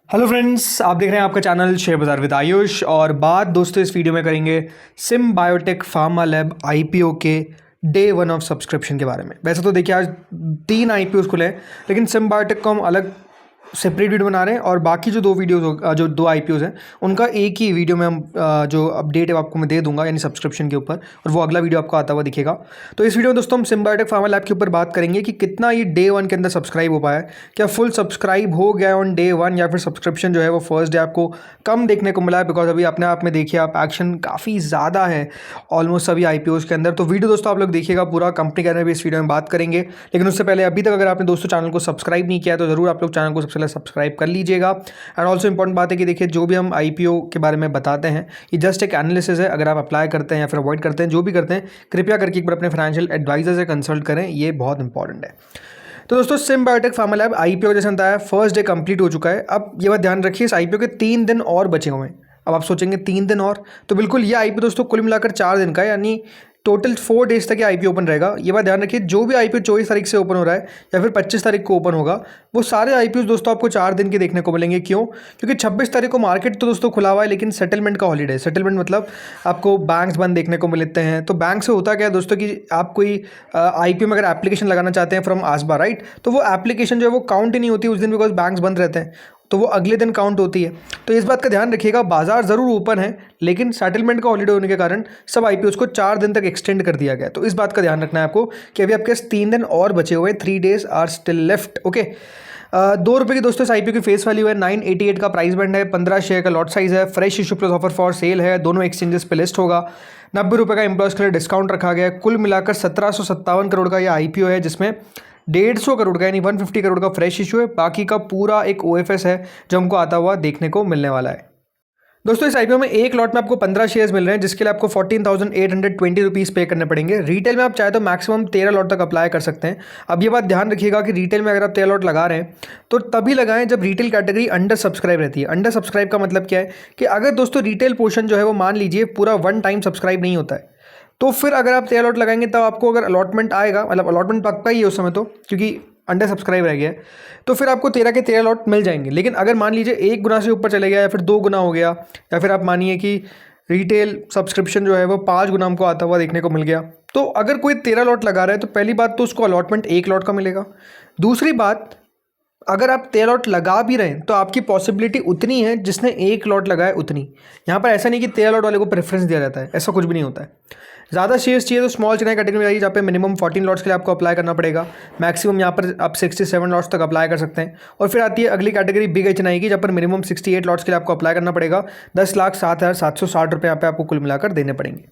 Hello friends, आप देख रहे हैं आपका चैनल शेयर बाजार विद आयुष। और बात दोस्तों इस वीडियो में करेंगे SIM biotech pharma lab IPO के डे वन ऑफ सब्सक्रिप्शन के बारे में। वैसे तो देखिए आज 3 आईपीओस खुले हैं, लेकिन सिम बायोटेक को हम अलग सेपरेट वीडियो बना रहे हैं और बाकी जो 2 वीडियोस जो 2 आईपीओस हैं उनका एक ही वीडियो में हम जो अपडेट है आपको मैं दे दूंगा, यानी सब्सक्रिप्शन के ऊपर, और वो अगला वीडियो आपको आता हुआ दिखेगा। तो इस वीडियो में दोस्तों हम सिम बायोटेक फार्मा लैब के ऊपर बात करेंगे कि कितना ये डे वन के अंदर सब्सक्राइब हो पाया है, क्या फुल सब्सक्राइब हो गया ऑन डे वन, या फिर सब्सक्रिप्शन जो है वो फर्स्ट डे आपको कम देखने को मिला है। बिकॉज अभी अपने आप में देखिए आप एक्शन काफ़ी ज़्यादा है ऑलमोस्ट सभी आईपीओस के अंदर। तो वीडियो दोस्तों आप लोग देखिएगा पूरा, कंपनी के बारे में भी इस वीडियो में बात करेंगे। लेकिन उससे पहले अभी तक अगर आपने दोस्तों चैनल को सब्सक्राइब नहीं किया है तो ज़रूर आप लोग चैनल को सबसे पहले सब्सक्राइब कर लीजिएगा। एंड ऑल्सो इंपॉर्टेंट बात है कि देखिए जो भी हम आईपीओ के बारे में बताते हैं ये जस्ट एक एनालिसिस है। अगर आप अप्लाई करते हैं या फिर अवॉइड करते हैं, जो भी करते हैं, कृपया करके एक बार अपने फाइनेंशियल एडवाइजर से कंसल्ट करें, ये बहुत इंपॉर्टेंट है। तो दोस्तों SIM biotech pharma lab IPO जैसे बताया फर्स्ट डे कंप्लीट हो चुका है। अब ये बात ध्यान रखिए, इस आईपीओ के 3 दिन और बचे हुए हैं। अब आप सोचेंगे 3 दिन और, तो बिल्कुल ये आईपीओ दोस्तों कुल मिलाकर 4 दिन का है, यानी टोटल 4 डेज तक ये आईपीओ ओपन रहेगा। ये बात ध्यान रखिए, जो भी आईपीओ 24 तारीख से ओपन हो रहा है या फिर 25 तारीख को ओपन होगा, वो सारे आईपीओ दोस्तों आपको 4 दिन के देखने को मिलेंगे। क्यों? क्योंकि 26 तारीख को मार्केट तो दोस्तों खुला हुआ है, लेकिन सेटलमेंट का हॉलीडे। सेटलमेंट मतलब आपको बैंक्स बंद देखने को मिलते हैं। तो बैंक से होता क्या है दोस्तों कि आप कोई आईपीओ में अगर एप्लीकेशन लगाना चाहते हैं फ्रॉम आसबा, राइट, तो वो एप्लीकेशन जो है वो काउंट ही नहीं होती उस दिन, बिकॉज बैंक्स बंद रहते हैं, तो वो अगले दिन काउंट होती है। तो इस बात का ध्यान रखिएगा, बाजार ज़रूर ओपन है लेकिन सेटलमेंट का हॉलीडे होने के कारण सब आईपीओस को 4 दिन तक एक्सटेंड कर दिया गया। तो इस बात का ध्यान रखना है आपको कि अभी आपके 3 दिन और बचे हुए हैं, 3 days are still left. Okay, 2 रुपये की दोस्तों इस आईपीओ की फेस वैल्यू है, 988 का प्राइस बैंड है, 15 शेयर का लॉट साइज है, fresh issue plus offer for sale है, दोनों एक्सचेंजेस पे लिस्ट होगा। 90 रुपये का एम्प्लॉयज के लिए डिस्काउंट रखा गया है। कुल मिलाकर 1757 करोड़ का यह आईपीओ है, जिसमें 150 करोड़ का यानी 150 करोड़ का फ्रेश इशू है। बाकी का पूरा एक ओएफएस है जो हमको आता हुआ देखने को मिलने वाला है। दोस्तों इस आईपीओ में एक लॉट में आपको 15 शेयर्स मिल रहे हैं, जिसके लिए आपको 14,820 रुपीज़ पे करने पड़ेंगे। रिटेल में आप चाहे तो मैक्सिमम 13 लॉट तक अप्लाई कर सकते हैं। अब ये बात ध्यान रखिएगा कि रिटेल में अगर आप 13 लॉट लगा रहे हैं तो तभी लगाएं जब रिटेल कैटेगरी अंडर सब्सक्राइब रहती है। अंडर सब्सक्राइब का मतलब क्या है कि अगर दोस्तों रिटेल पोर्शन जो है वो मान लीजिए पूरा 1 टाइम सब्सक्राइब नहीं होता है, तो फिर अगर आप 13 लॉट लगाएंगे तब आपको अगर अलॉटमेंट आएगा, मतलब अलॉटमेंट पक्का ही है उस समय तो, क्योंकि अंडर सब्सक्राइब रह गया है, तो फिर आपको 13 के 13 लॉट मिल जाएंगे। लेकिन अगर मान लीजिए 1 गुना से ऊपर चले गया या फिर 2 गुना हो गया, या फिर आप मानिए कि रिटेल सब्सक्रिप्शन जो है वो 5 गुना हमको आता हुआ देखने को मिल गया, तो अगर कोई 13 लॉट लगा रहा है तो पहली बात तो उसको अलॉटमेंट 1 लॉट का मिलेगा। दूसरी बात, अगर आप 13 लॉट लगा भी रहे हैं तो आपकी पॉसिबिलिटी उतनी है जिसने 1 लॉट लगाया उतनी। यहाँ पर ऐसा नहीं कि 13 लॉट वाले को प्रेफरेंस दिया जाता है, ऐसा कुछ भी नहीं होता है। ज़्यादा शेयर्स चाहिए तो स्मॉल चेन्नई कैटेगरी में आइए, जहाँ पे मिनिमम 14 लॉट्स के लिए आपको अप्लाई करना पड़ेगा। मैक्सिमम यहाँ पर आप 67 लॉट्स तक अप्लाई कर सकते हैं। और फिर आती है अगली कैटेगरी बिग चेन्नई की, जहाँ पर मिनिमम 68 लॉट्स के लिए आपको अप्लाई करना पड़ेगा। 10,07,760 रुपये यहाँ पे आपको कुल मिलाकर देने पड़ेंगे।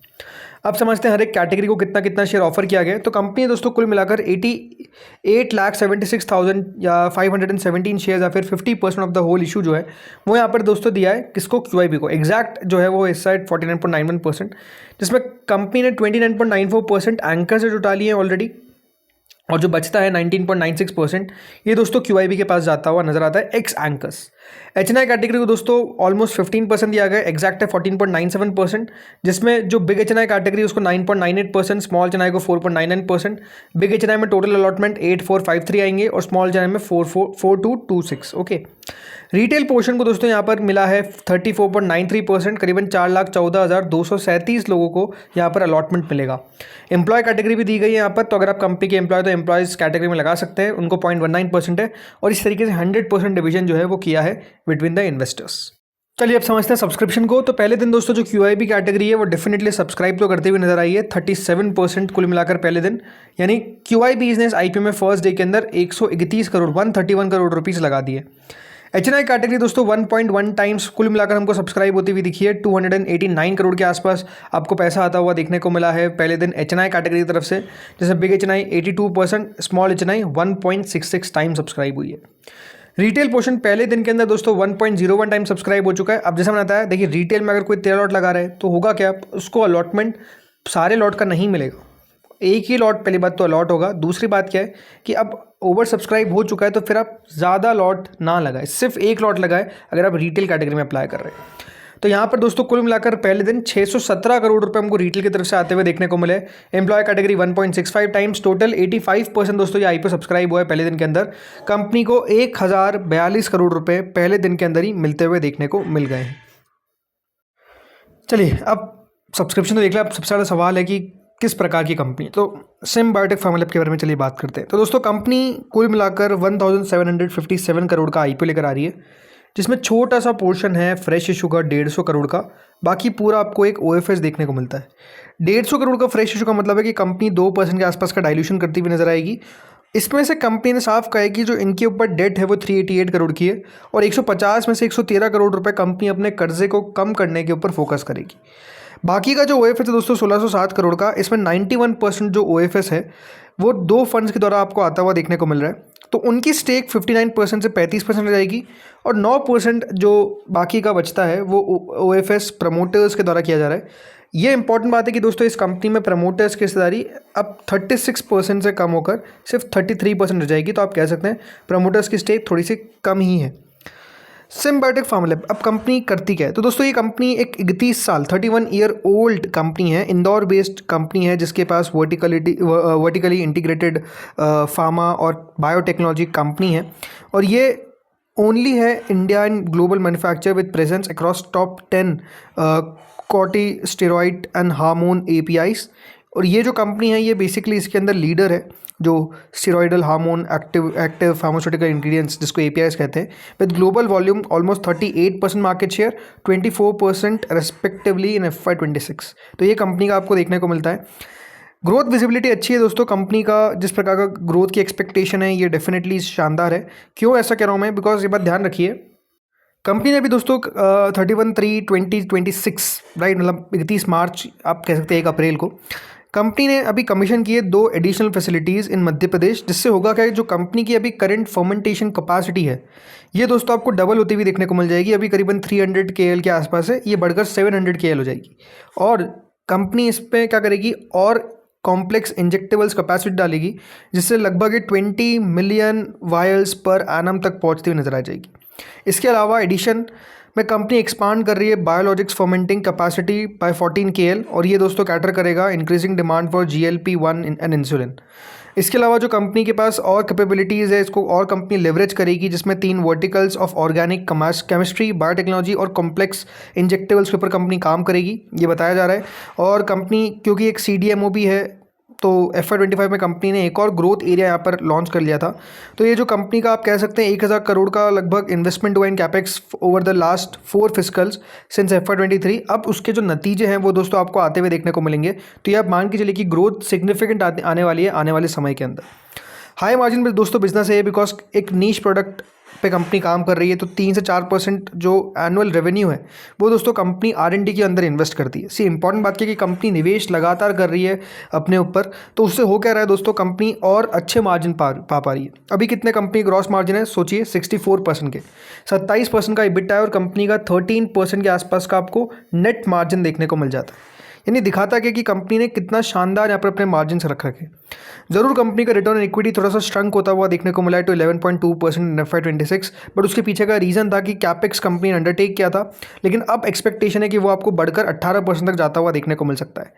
अब समझते हैं हर एक कैटेगरी को कितना कितना शेयर ऑफर किया गया है। तो कंपनी ने दोस्तों कुल मिलाकर 88,76,517 शेयर या फिर 50% ऑफ द होल इशू जो है वो यहाँ पर दोस्तों दिया है। किसको? QIB को। एग्जैक्ट जो है वो इस साइड 49.91%, जिसमें कंपनी ने 29.94% एंकर से जुटा लिए हैं ऑलरेडी, और जो बचता है 19.96% ये दोस्तों QIB के पास जाता हुआ नजर आता है एक्स एंकर्स। HNI कैटेगरी को दोस्तों ऑलमोस्ट 15% दिया गया, एग्जैक्ट है 14.97%, जिसमें जो बिग HNI कैटेगरी उसको 9.98%, स्मॉल HNI को 4.99%। बिग HNI में टोटल अलॉटमेंट 8453 आएंगे और स्मॉल HNI में 4226। ओके, रिटेल पोर्शन को दोस्तों यहाँ पर मिला है 34.93%, करीबन 4,14,237 लोगों को यहाँ पर अलॉटमेंट मिलेगा। एम्प्लॉय कैटेगरी भी दी गई है यहाँ पर, तो अगर आप कंपनी के एम्प्लॉय तो एम्प्लॉयज़ कैटेगरी में लगा सकते हैं, उनको 0.19% है। और इस तरीके से 100% डिवीजन जो है वो किया है बिटवीन द इन्वेस्टर्स। चलिए अब समझते हैं सब्सक्रिप्शन को। तो पहले दिन दोस्तों जो QIB कैटेगरी है वो डेफिनेटली सब्सक्राइब तो करते हुए नजर आई है, 37% कुल मिलाकर पहले दिन, यानी QIB ने इस आईपीओ में फर्स्ट डे के अंदर 131 करोड़ 131 करोड़ रुपीज़ लगा दिए। HNI कैटेगरी दोस्तों 1.1 टाइम्स कुल मिलाकर हमको सब्सक्राइब होती हुई दिखी है, 289 करोड़ के आसपास आपको पैसा आता हुआ देखने को मिला है पहले दिन HNI कैटेगरी की तरफ से। जैसे big HNI 82%, small HNI 1.66 time subscribe हुई है। रिटेल पोर्शन पहले दिन के अंदर दोस्तों 1.01 टाइम सब्सक्राइब हो चुका है। अब जैसा मैंने बताया, देखिए रिटेल में अगर कोई 13 लॉट लगा रहा है तो होगा क्या, उसको अलॉटमेंट सारे लॉट का नहीं मिलेगा, एक ही लॉट पहली बात तो अलॉट होगा। दूसरी बात क्या है कि अब ओवर सब्सक्राइब हो चुका है तो फिर आप ज़्यादा लॉट ना लगाए, सिर्फ 1 लॉट लगाए अगर आप रिटेल कैटेगरी में अप्लाई कर रहे हैं। तो यहाँ पर दोस्तों कुल मिलाकर पहले दिन 617 करोड़ रुपए हमको रिटेल की तरफ से आते हुए देखने को मिले। एम्प्लॉय कैटेगरी 1.65 टाइम्स, टोटल 85% दोस्तों ये आईपीओ सब्सक्राइब हुआ है पहले दिन के अंदर। कंपनी को 1042 करोड़ रुपए पहले दिन के अंदर ही मिलते हुए देखने को मिल गए हैं। चलिए अब सब्सक्रिप्शन तो देख लिया, अब सबसे ज़्यादा सवाल है कि किस प्रकार की कंपनी। तो सिम बायोटेक फार्मा लैब के बारे में चलिए बात करते हैं। तो दोस्तों कंपनी कुल मिलाकर 1757 करोड़ का आईपीओ लेकर आ रही है, जिसमें छोटा सा पोर्शन है फ्रेश इशू का 150 करोड़ का, बाकी पूरा आपको एक ओएफएस देखने को मिलता है। 150 करोड़ का फ्रेश इशू का मतलब है कि कंपनी 2% के आसपास का डाइल्यूशन करती हुई नजर आएगी। इसमें से कंपनी ने साफ कहा है कि जो इनके ऊपर डेट है वो 388 करोड़ की है और 150 में से 113 करोड़ रुपए कंपनी अपने कर्जे को कम करने के ऊपर फोकस करेगी। बाकी का जो ओएफएस है दोस्तों 1607 करोड़ का, इसमें 91% जो ओएफएस है वो 2 फंड्स के द्वारा आपको आता हुआ देखने को मिल रहा है। तो उनकी स्टेक 59% से 35% हो जाएगी और 9% जो बाकी का बचता है वो ओएफएस प्रमोटर्स के द्वारा किया जा रहा है। ये इंपॉर्टेंट बात है कि दोस्तों इस कंपनी में प्रमोटर्स की हिस्सेदारी अब 36% से कम होकर सिर्फ 33% रह जाएगी। तो आप कह सकते हैं प्रमोटर्स की स्टेक थोड़ी सी कम ही है। सिम बायोटेक फार्मा लैब अब कंपनी करती क्या है? तो दोस्तों ये कंपनी एक 31 साल 31 ईयर ओल्ड कंपनी है, इंदौर बेस्ड कंपनी है, जिसके पास वर्टिकली इंटीग्रेटेड फार्मा और बायोटेक्नोलॉजी कंपनी है और ये ओनली है India and global manufacture with presence across top 10 corticosteroid and hormone APIs. और ये जो कंपनी है ये बेसिकली इसके अंदर लीडर है जो steroidal hormone active pharmaceutical ingredients जिसको एपीआईज कहते हैं, with global volume almost 38% market share, 24% respectively in FY26। तो ये कंपनी का आपको देखने को मिलता है। ग्रोथ विजिबिलिटी अच्छी है दोस्तों कंपनी का, जिस प्रकार का ग्रोथ की एक्सपेक्टेशन है ये डेफिनेटली शानदार है। क्यों ऐसा कह रहा हूँ मैं? बिकॉज ये बात ध्यान रखिए, कंपनी ने अभी दोस्तों 31/3/2026 राइट, मतलब 31 मार्च आप कह सकते हैं 1 अप्रैल को कंपनी ने अभी कमीशन किए 2 एडिशनल फैसिलिटीज़ इन मध्य प्रदेश, जिससे होगा क्या, जो कंपनी की अभी करंट फर्मेंटेशन कैपेसिटी है ये दोस्तों आपको डबल होती हुई देखने को मिल जाएगी। अभी करीबन 300 KL के आसपास है, ये बढ़कर 700 KL हो जाएगी। और कंपनी इस पर क्या करेगी, और कॉम्प्लेक्स इंजेक्टेबल्स कैपेसिटी डालेगी, जिससे लगभग 20 मिलियन वायल्स पर एनम तक पहुँचती हुई नजर आ जाएगी। इसके अलावा एडिशन में कंपनी एक्सपांड कर रही है biologics fermenting capacity by 14 KL और ये दोस्तों कैटर करेगा increasing demand for GLP-1 and insulin. इसके अलावा जो कंपनी के पास और कैपेबिलिटीज़ है इसको और कंपनी लेवरेज करेगी, जिसमें 3 verticals of organic chemistry, biotechnology और कॉम्प्लेक्स इंजेक्टेबल्स के ऊपर कंपनी काम करेगी, ये बताया जा रहा है। और कंपनी क्योंकि एक CDMO भी है तो FY25 में कंपनी ने एक और ग्रोथ एरिया यहाँ पर लॉन्च कर लिया था। तो ये जो कंपनी का आप कह सकते हैं 1000 करोड़ का लगभग इन्वेस्टमेंट हुआ in capex over the last 4 fiscals since FY23। अब उसके जो नतीजे हैं वो दोस्तों आपको आते हुए देखने को मिलेंगे। तो ये आप मान के चलिए कि ग्रोथ सिग्निफिकेंट आने वाली है आने वाले समय के अंदर। हाई मार्जिन में दोस्तों बिजनेस है बिकॉज एक नीश प्रोडक्ट पे कंपनी काम कर रही है, तो 3 से 4% जो एनुअल रेवेन्यू है वो दोस्तों कंपनी R&D के अंदर इन्वेस्ट करती है। सी इंपॉर्टेंट बात है कि कंपनी निवेश लगातार कर रही है अपने ऊपर, तो उससे हो क्या रहा है दोस्तों, कंपनी और अच्छे मार्जिन पा रही है। अभी कितने कंपनी ग्रॉस मार्जिन है सोचिए, 64% के, 27% का EBITDA है और कंपनी का 13% के आसपास का आपको नेट मार्जिन देखने को मिल जाता है। यानी दिखाता है कि कंपनी ने कितना शानदार यहाँ पर अपने मार्जिन से रख रखे। जरूर कंपनी का रिटर्न ऑन इक्विटी थोड़ा सा श्रंक होता हुआ देखने को मिला है टू 11.2% इन FY26, बट उसके पीछे का रीज़न था कि कैपेक्स कंपनी ने अंडरटेक किया था, लेकिन अब एक्सपेक्टेशन है कि वो आपको बढ़कर 18% तक जाता हुआ देखने को मिल सकता है।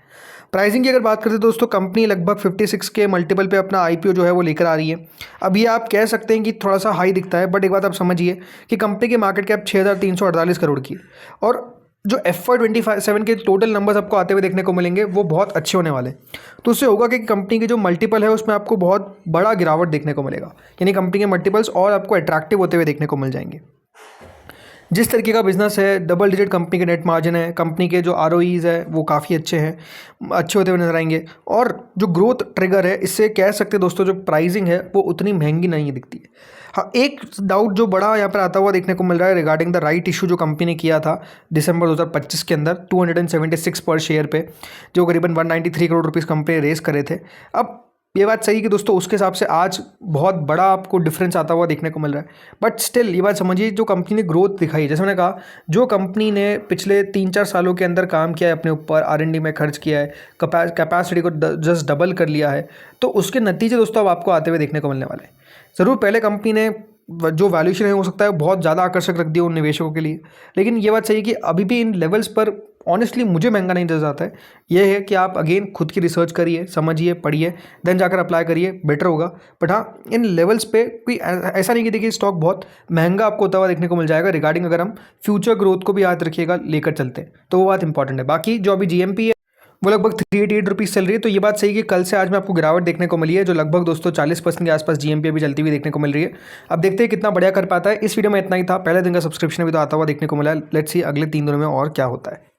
प्राइसिंग की अगर बात करते हैं दोस्तों, कंपनी लगभग 56 के मल्टीपल पे अपना IPO जो है वो लेकर आ रही है। अब ये आप कह सकते हैं कि थोड़ा सा हाई दिखता है, बट एक बात आप समझिए कि कंपनी की मार्केट कैप 6348 करोड़ की है और जो FY27 के टोटल नंबर्स आपको आते हुए देखने को मिलेंगे वो बहुत अच्छे होने वाले। तो उससे होगा कि कंपनी की जो मल्टीपल है उसमें आपको बहुत बड़ा गिरावट देखने को मिलेगा, यानी कंपनी के मल्टीपल्स और आपको अट्रैक्टिव होते हुए देखने को मिल जाएंगे। जिस तरीके का बिजनेस है, डबल डिजिट कंपनी के नेट मार्जिन है, कंपनी के जो ROEs है वो काफ़ी अच्छे हैं, अच्छे होते हुए नजर आएंगे। और जो ग्रोथ ट्रिगर है, इससे कह सकते हैं दोस्तों जो प्राइसिंग है वो उतनी महंगी नहीं दिखती है। हाँ, एक डाउट जो बड़ा यहाँ पर आता हुआ देखने को मिल रहा है रिगार्डिंग द राइट इशू जो कंपनी ने किया था दिसंबर 2025 के अंदर 276 पर शेयर पे, जो करीबन 193 करोड़ रुपीज़ कंपनी रेस करे थे। अब ये बात सही कि दोस्तों उसके हिसाब से आज बहुत बड़ा आपको डिफरेंस आता हुआ देखने को मिल रहा है, बट स्टिल ये बात समझिए जो कंपनी ने ग्रोथ दिखाई, जैसे मैंने कहा जो कंपनी ने पिछले 3-4 सालों के अंदर काम किया है अपने ऊपर, R&D में खर्च किया है, कैपेसिटी को जस्ट डबल कर लिया है, तो उसके नतीजे दोस्तों अब आपको आते हुए देखने को मिलने वाले हैं। ज़रूर पहले कंपनी ने जो वैल्यूएशन है हो सकता है बहुत ज़्यादा आकर्षक रख दिया उन निवेशकों के लिए, लेकिन ये बात सही है कि अभी भी इन लेवल्स पर ऑनेस्टली मुझे महंगा नहीं नजर आता है। ये है कि आप अगेन खुद की रिसर्च करिए, समझिए, पढ़िए, देन जाकर अप्लाई करिए, बेटर होगा। बट हाँ, इन लेवल्स पे कोई ऐसा नहीं कि देखिए स्टॉक बहुत महंगा आपको होता हुआ देखने को मिल जाएगा, रिगार्डिंग अगर हम फ्यूचर ग्रोथ को भी याद रखिएगा लेकर चलते हैं तो वो बात इंपॉर्टेंट है। बाकी जो अभी जीएमपी है वो लगभग 388 रुपीज़ चल रही है, तो ये बात सही है कि कल से आज में आपको गिरावट देखने को मिली है, जो लगभग दोस्तों 40% के आसपास जीएमपी अभी चलती हुई देखने को मिल रही है। अब देखते हैं कितना बढ़िया कर पाता है। इस वीडियो में इतना ही था, पहले दिन का सब्सक्रिप्शन भी तो आता हुआ देखने को मिला है। लेट्स सी अगले 3 दिनों में और क्या होता है।